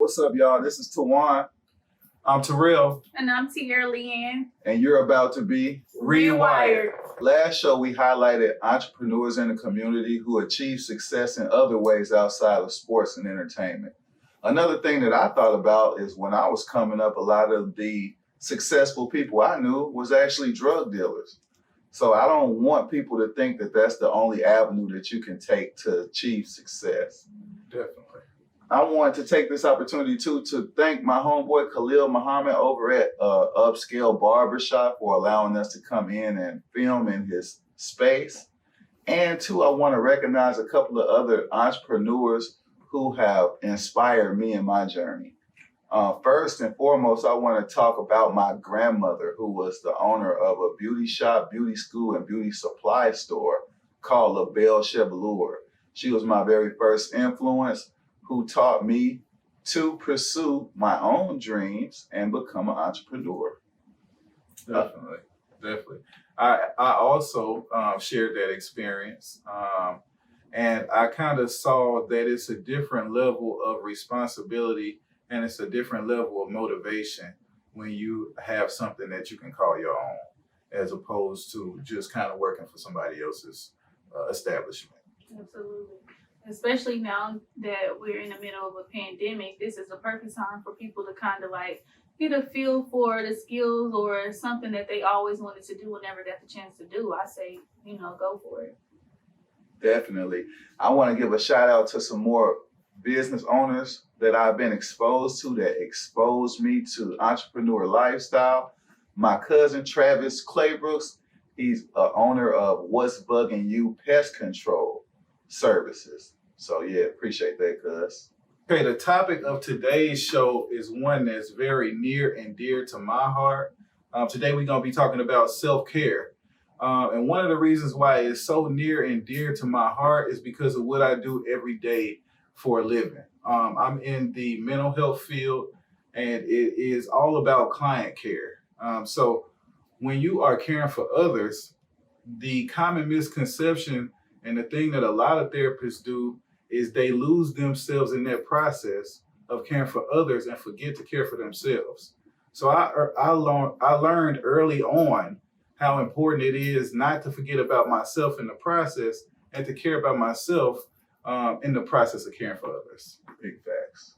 what's up, y'all? This is Tawan. I'm Terrell. And I'm Tierra Leanne. And you're about to be Rewired. Last show, we highlighted entrepreneurs in the community who achieve success in other ways outside of sports and entertainment. Another thing that I thought about is when I was coming up, a lot of the successful people I knew was actually drug dealers. So I don't want people to think that that's the only avenue that you can take to achieve success. Definitely. I want to take this opportunity too to thank my homeboy Khalil Muhammad over at Upscale Barbershop for allowing us to come in and film in his space. And two, I want to recognize a couple of other entrepreneurs who have inspired me in my journey. First and foremost, I want to talk about my grandmother, who was the owner of a beauty shop, beauty school, and beauty supply store called La Belle Chevelure. She was my very first influence, who taught me to pursue my own dreams and become an entrepreneur. Definitely. I also shared that experience, and I kind of saw that it's a different level of responsibility and it's a different level of motivation when you have something that you can call your own, as opposed to just kind of working for somebody else's establishment. Absolutely. Especially now that we're in the middle of a pandemic, this is the perfect time for people to kind of like get a feel for the skills or something that they always wanted to do and never got the chance to do. I say, go for it. Definitely. I want to give a shout out to some more business owners that I've been exposed to that exposed me to entrepreneur lifestyle. My cousin, Travis Claybrooks, he's an owner of What's Bugging You Pest Control Services. So yeah, appreciate that, cuz. Okay, the topic of today's show is one that's very near and dear to my heart. Today we're going to be talking about self-care. And one of the reasons why it's so near and dear to my heart is because of what I do every day for a living. I'm in the mental health field, and it is all about client care. So when you are caring for others, the common misconception and the thing that a lot of therapists do is they lose themselves in that process of caring for others and forget to care for themselves. So I learned early on how important it is not to forget about myself in the process and to care about myself in the process of caring for others. Big facts.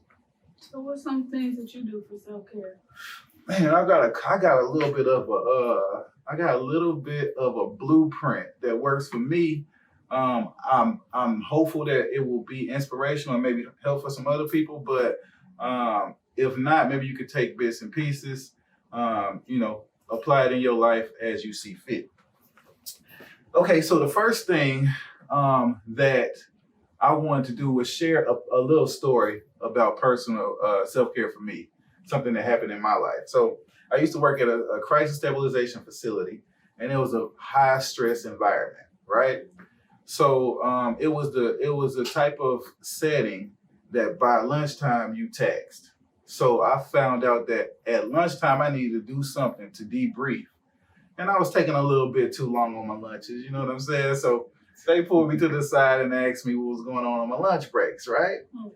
So what's some things that you do for self-care? Man, I got a little bit of a blueprint that works for me. I'm hopeful that it will be inspirational and maybe help for some other people. But if not, maybe you could take bits and pieces, apply it in your life as you see fit. Okay, so the first thing that I wanted to do was share a little story about personal self-care for me, something that happened in my life. So I used to work at a crisis stabilization facility, and it was a high stress environment, right? So it was the type of setting that by lunchtime you taxed. So I found out that at lunchtime I needed to do something to debrief. And I was taking a little bit too long on my lunches, you know what I'm saying? So they pulled me to the side and asked me what was going on my lunch breaks, right? Okay.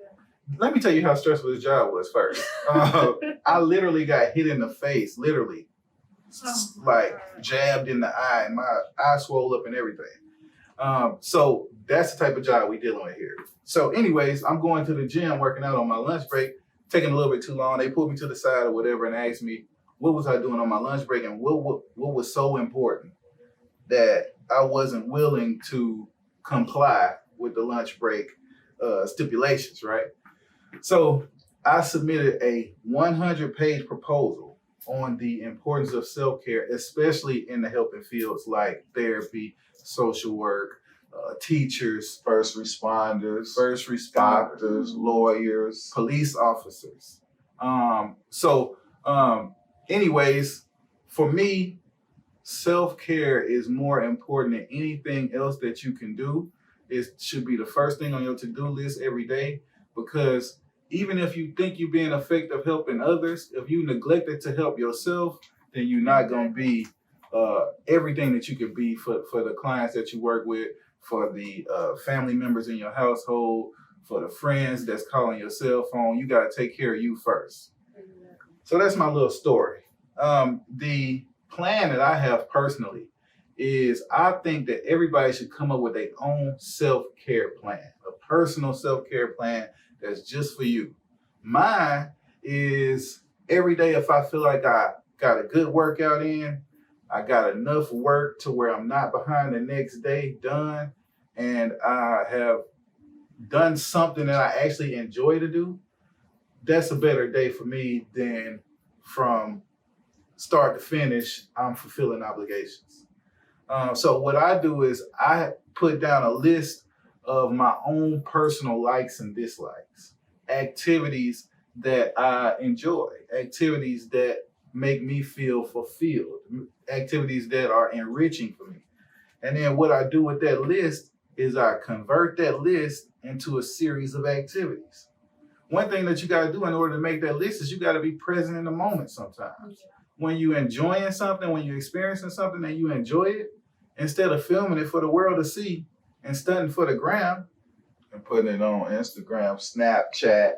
Let me tell you how stressful this job was first. I literally got hit in the face, literally. Like jabbed in the eye, and my eye swelled up and everything. So that's the type of job we dealing with here. So anyways, I'm going to the gym, working out on my lunch break, taking a little bit too long. They pulled me to the side or whatever and asked me, what was I doing on my lunch break and what was so important that I wasn't willing to comply with the lunch break stipulations, right? So I submitted a 100-page proposal on the importance of self-care, especially in the helping fields like therapy, social work, teachers, First responders, doctors, lawyers, police officers. Anyways, for me, self-care is more important than anything else that you can do. It should be the first thing on your to-do list every day, because even if you think you're being effective helping others, if you neglect it to help yourself, then you're not going to be everything that you could be for the clients that you work with, for the family members in your household, for the friends that's calling your cell phone. You got to take care of you first. So that's my little story. The plan that I have personally is I think that everybody should come up with their own self-care plan, a personal self-care plan that's just for you. Mine is every day if I feel like I got a good workout in, I got enough work to where I'm not behind the next day done, and I have done something that I actually enjoy to do, that's a better day for me than from start to finish, I'm fulfilling obligations. So what I do is I put down a list of my own personal likes and dislikes, activities that I enjoy, activities that make me feel fulfilled, activities that are enriching for me. And then what I do with that list is I convert that list into a series of activities. One thing that you got to do in order to make that list is you got to be present in the moment sometimes. When you're enjoying something, when you're experiencing something and you enjoy it, instead of filming it for the world to see and stunting for the gram, And putting it on Instagram, Snapchat,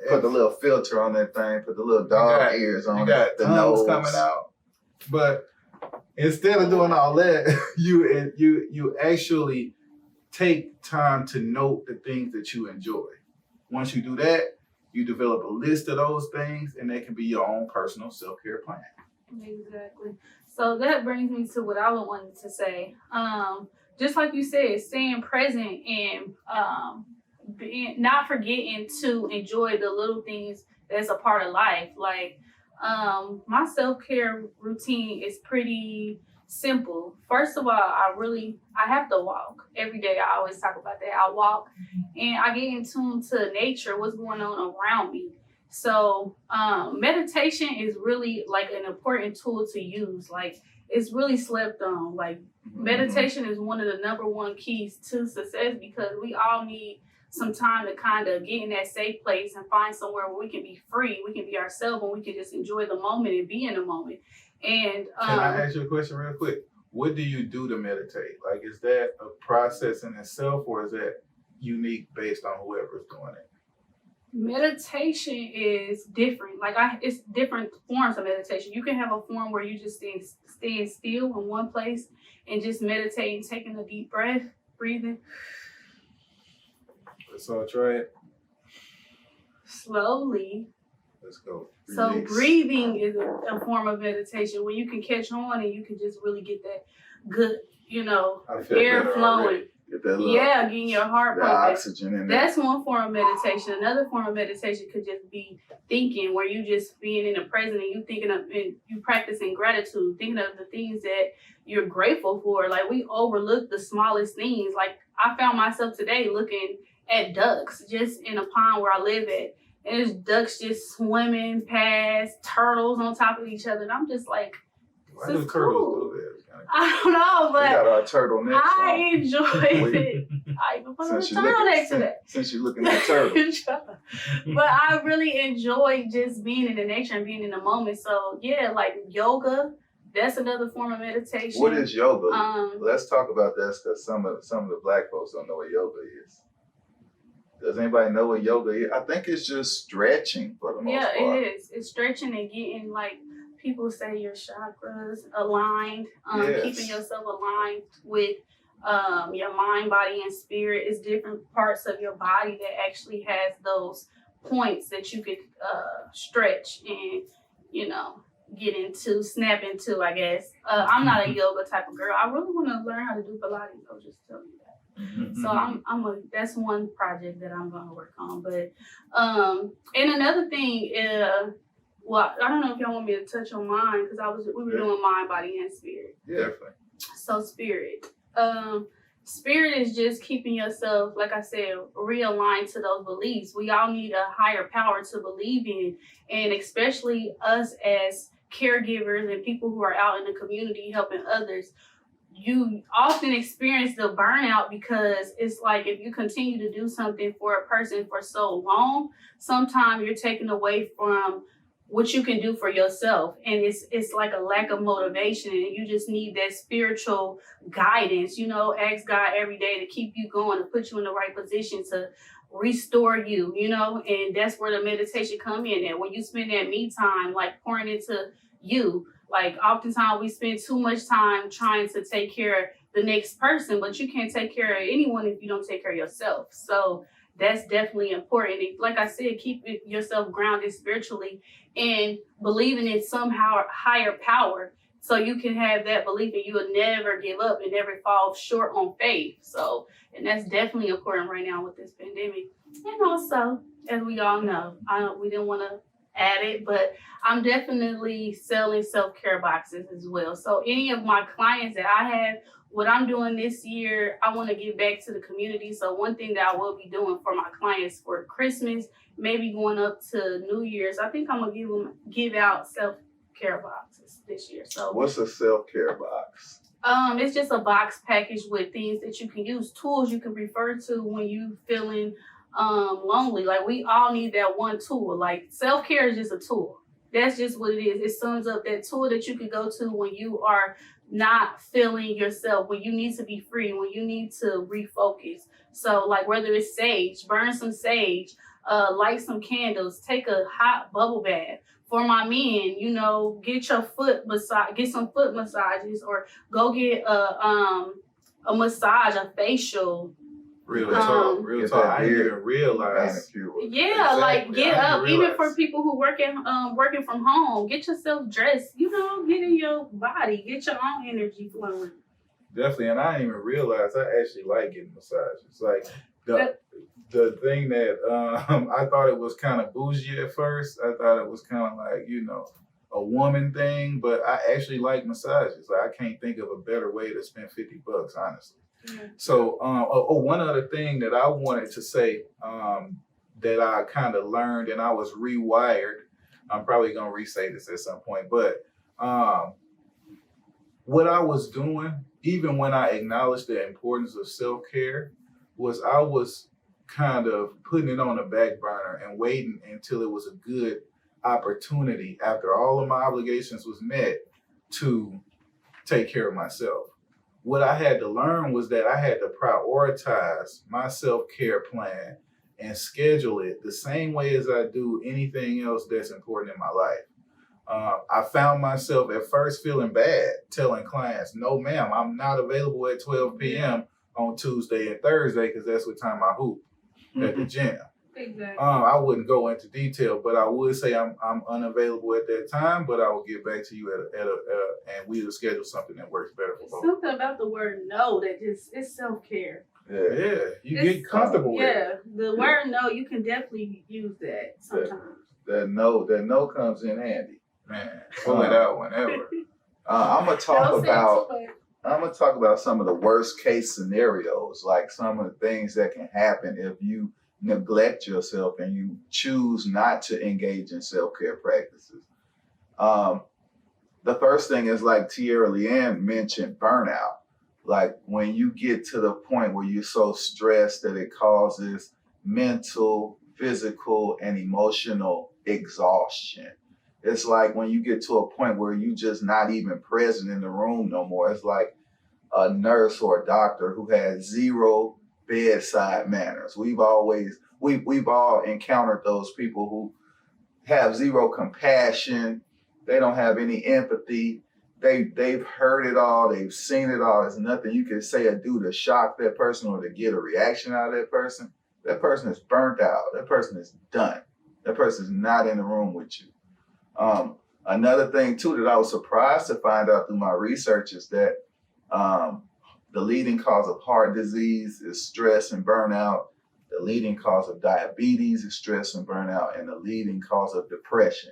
put the little filter on that thing, put the little dog ears on you it, got the tongues nose coming out. But instead of doing all that, you actually take time to note the things that you enjoy. Once you do that, you develop a list of those things, and that can be your own personal self-care plan. Exactly. So that brings me to what I wanted to say. Just like you said, staying present and not forgetting to enjoy the little things that's a part of life. Like my self-care routine is pretty simple. First of all, I have to walk every day. I always talk about that. I walk and I get in tune to nature, what's going on around me. So meditation is really like an important tool to use. Like it's really slept on. Like meditation is one of the number one keys to success because we all need some time to kind of get in that safe place and find somewhere where we can be free, we can be ourselves, and we can just enjoy the moment and be in the moment. And can I ask you a question real quick? What do you do to meditate? Like, is that a process in itself, or is that unique based on whoever's doing it? Meditation is different. Like it's different forms of meditation. You can have a form where you just staying still in one place and just meditating, taking a deep breath, breathing. Let's all try it. Slowly. Let's go. So breathing is a form of meditation where you can catch on and you can just really get that good, air flowing. Get that little, getting your heart the pumping. oxygen in there. That's one form of meditation. Another form of meditation could just be thinking, where you just being in the present and you thinking of and you practicing gratitude, thinking of the things that you're grateful for. Like we overlook the smallest things. Like I found myself today looking at ducks just in a pond where I live at. And there's ducks just swimming past, turtles on top of each other. And I'm just like, Why this do is turtles cool. do that? I don't know, We got but our turtleneck I on. enjoyed it. I even put a Since you turtleneck to that. since you're looking at turtles. But I really enjoy just being in the nature and being in the moment. So yeah, like yoga, that's another form of meditation. What is yoga? Um, Let's talk about this because some of the black folks don't know what yoga is. Does anybody know what yoga is? I think it's just stretching for the most part. Yeah, it is. It's stretching and getting, like people say, your chakras aligned, Yes. keeping yourself aligned with your mind, body, and spirit. It's different parts of your body that actually has those points that you could stretch and, get into, snap into, I guess. I'm not a yoga type of girl. I really want to learn how to do Pilates. I'll just tell you that. Mm-hmm. So that's one project that I'm gonna work on. But and another thing, well, I don't know if y'all want me to touch on mine because we were doing mind, body, and spirit. Yeah. Definitely. So spirit, spirit is just keeping yourself, like I said, realigned to those beliefs. We all need a higher power to believe in, and especially us as caregivers and people who are out in the community helping others. You often experience the burnout because it's like if you continue to do something for a person for so long, sometimes you're taken away from what you can do for yourself. And it's like a lack of motivation, and you just need that spiritual guidance. Ask God every day to keep you going, to put you in the right position to restore you, you know, and that's where the meditation come in. And when you spend that me time, like pouring into you, like oftentimes we spend too much time trying to take care of the next person, but you can't take care of anyone if you don't take care of yourself. So that's definitely important. And like I said, keep yourself grounded spiritually and believing in somehow higher power. So you can have that belief and you will never give up and never fall short on faith. So, and that's definitely important right now with this pandemic. And also, as we all know, we didn't want to add it, but I'm definitely selling self-care boxes as well. So any of my clients that I have, what I'm doing this year, I want to give back to the community. So one thing that I will be doing for my clients for Christmas, maybe going up to New Year's, I think I'm gonna give out self-care boxes this year. So What's a self-care box? it's just a box package with things that you can use, tools you can refer to when you feeling lonely. Like we all need that one tool. Like self-care is just a tool. That's just what it is. It sums up that tool that you can go to when you are not feeling yourself, when you need to be free, when you need to refocus. So like whether it's sage, burn some sage, light some candles, take a hot bubble bath. For my men, you know, get some foot massages, or go get a massage, a facial. Real talk. Get I that didn't beard even realize. manicure. Yeah, like Exactly. get I up. didn't Even realize. for people who working from home, get yourself dressed. You know, get in your body, get your own energy flowing. Definitely, and I didn't even realize I actually like getting massages. Like the thing that I thought it was kind of bougie at first. I thought it was kind of like, you know, a woman thing, but I actually like massages. Like I can't think of a better way to spend $50, honestly. Yeah. So, one other thing that I wanted to say that I kind of learned and I was rewired. I'm probably gonna re-say this at some point, but what I was doing, even when I acknowledged the importance of self-care, was I was kind of putting it on the back burner and waiting until it was a good opportunity after all of my obligations was met to take care of myself. What I had to learn was that I had to prioritize my self-care plan and schedule it the same way as I do anything else that's important in my life. I found myself at first feeling bad telling clients, no, ma'am, I'm not available at 12 p.m. on Tuesday and Thursday because that's what time I hoop at the gym. Exactly. I wouldn't go into detail, but I would say I'm unavailable at that time, but I will get back to you and we will schedule something that works better for both. Something about the word no that just it's self-care. Yeah, you get comfortable with it. Yeah, the word no, you can definitely use that sometimes. That no comes in handy. Man, pull it out whenever. I'm gonna Don't say I'm gonna talk about some of the worst case scenarios, like some of the things that can happen if you neglect yourself and you choose not to engage in self-care practices. The first thing is, like Tierra Leanne mentioned, burnout. Like when you get to the point where you're so stressed that it causes mental, physical, and emotional exhaustion. It's like when you get to a point where you just not even present in the room no more. It's like a nurse or a doctor who has zero bedside manners. We've all encountered those people who have zero compassion. They don't have any empathy. They've heard it all. They've seen it all. There's nothing you can say or do to shock that person or to get a reaction out of that person. That person is burnt out. That person is done. That person is not in the room with you. Another thing too that I was surprised to find out through my research is that the leading cause of heart disease is stress and burnout. The leading cause of diabetes is stress and burnout. And the leading cause of depression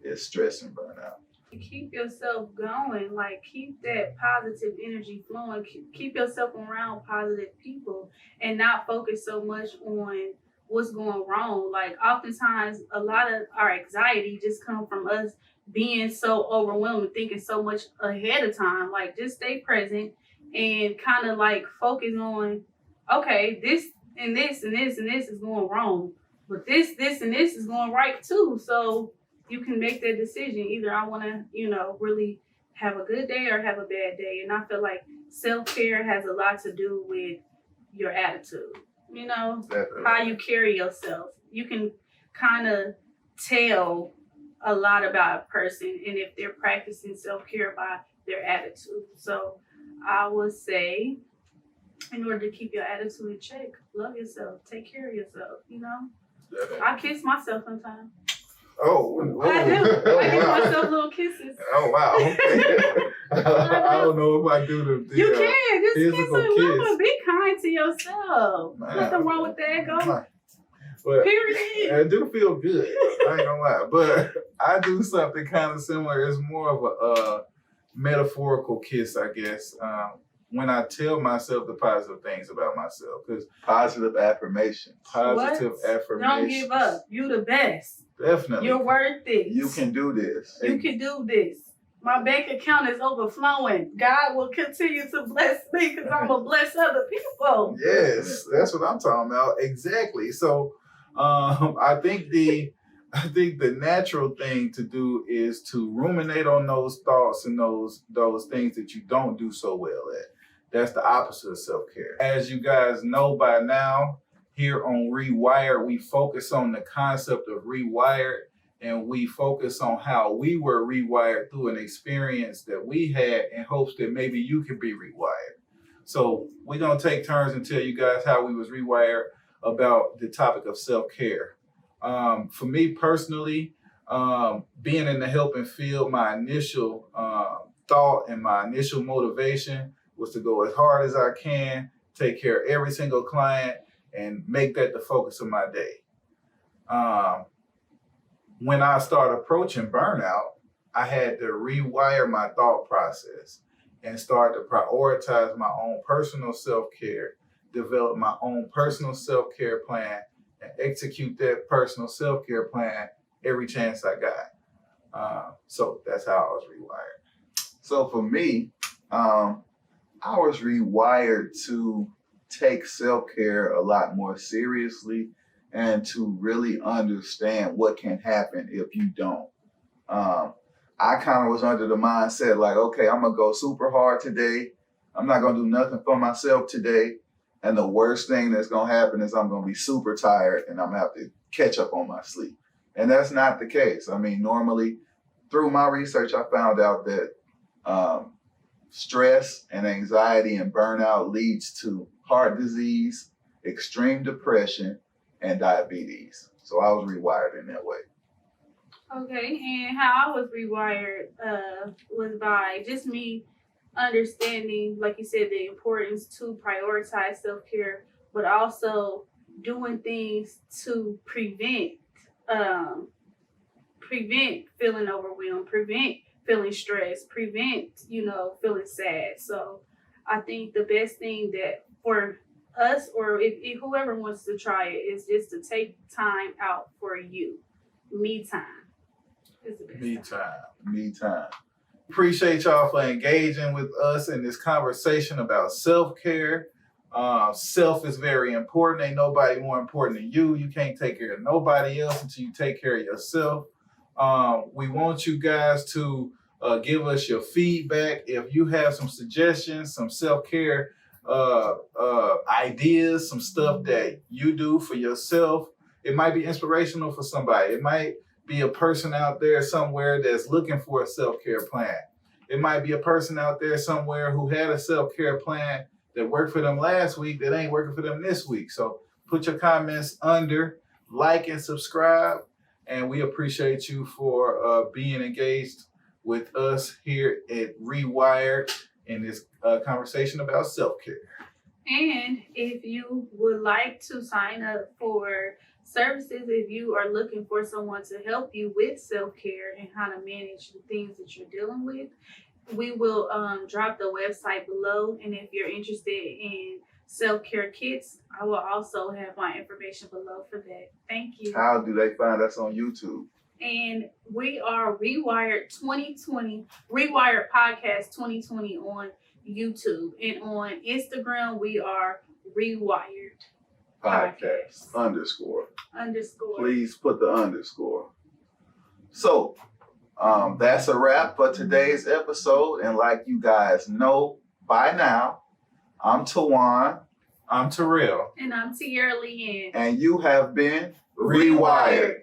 is stress and burnout. Keep yourself going, like keep that positive energy flowing, keep yourself around positive people and not focus so much on what's going wrong. Like oftentimes a lot of our anxiety just comes from us being so overwhelmed and thinking so much ahead of time. Like just stay present and kind of like focus on, okay, this and this and this and this is going wrong, but this and this is going right too. So you can make that decision. Either I want to, really have a good day or have a bad day. And I feel like self-care has a lot to do with your attitude. You know, Definitely. how you carry yourself. You can kind of tell a lot about a person and if they're practicing self-care by their attitude. So I would say, in order to keep your attitude in check, love yourself, take care of yourself, you know? Definitely. I kiss myself sometimes. Oh, I do. oh, I give wow. myself little kisses. Oh wow. Okay. I don't know if I do the You can just kiss physical and kiss. love. Be kind to yourself. Man, Nothing wrong with that. Go. But Period. I do feel good. I ain't gonna lie. But I do something kind of similar. It's more of a metaphorical kiss, I guess. When I tell myself the positive things about myself, because Positive affirmation. positive What? affirmation. Don't give up. You the best. Definitely. You're worth it. You can do this. You can do this. My bank account is overflowing. God will continue to bless me because I'm gonna bless other people. Yes, that's what I'm talking about. Exactly. So, I think the natural thing to do is to ruminate on those thoughts and those things that you don't do so well at. That's the opposite of self-care. As you guys know by now, here on Rewired, we focus on the concept of rewired, and we focus on how we were rewired through an experience that we had in hopes that maybe you can be rewired. So we're going to take turns and tell you guys how we was rewired about the topic of self-care. For me personally, being in the helping field, my initial thought and my initial motivation was to go as hard as I can, take care of every single client, and make that the focus of my day. When I started approaching burnout, I had to rewire my thought process and start to prioritize my own personal self-care, develop my own personal self-care plan, and execute that personal self-care plan every chance I got. So that's how I was rewired. So for me, I was rewired to take self-care a lot more seriously and to really understand what can happen if you don't. I kind of was under the mindset like, okay, I'm gonna go super hard today. I'm not gonna do nothing for myself today. And the worst thing that's gonna happen is I'm gonna be super tired and I'm gonna have to catch up on my sleep. And that's not the case. I mean, normally through my research, I found out that stress and anxiety and burnout leads to heart disease, extreme depression, and diabetes. So I was rewired in that way. Okay, and how I was rewired was by just me understanding, like you said, the importance to prioritize self-care, but also doing things to prevent feeling overwhelmed, prevent feeling stressed, prevent, feeling sad. So I think the best thing that for us, or if whoever wants to try it, is just to take time out for you. Me time is the best Me time. time. Me time. Appreciate y'all for engaging with us in this conversation about self-care. Self is very important. Ain't nobody more important than you. You can't take care of nobody else until you take care of yourself. We want you guys to give us your feedback. If you have some suggestions, some self-care ideas, some stuff that you do for yourself, it might be inspirational for somebody. It might be a person out there somewhere that's looking for a self-care plan. It might be a person out there somewhere who had a self-care plan that worked for them last week that ain't working for them this week. So put your comments under, like and subscribe, and we appreciate you for being engaged with us here at Rewired in this conversation about self-care. And if you would like to sign up for services, if you are looking for someone to help you with self-care and how to manage the things that you're dealing with, we will drop the website below. And if you're interested in self-care kits, I will also have my information below for that. Thank you. How do they find us on YouTube? And we are Rewired 2020, Rewired Podcast 2020 on YouTube. And on Instagram, we are Rewired Podcast _. _ Please put the underscore. So that's a wrap for today's episode. And like you guys know by now, I'm Tawan. I'm Terrell. And I'm Tierra Leanne. And you have been Rewired.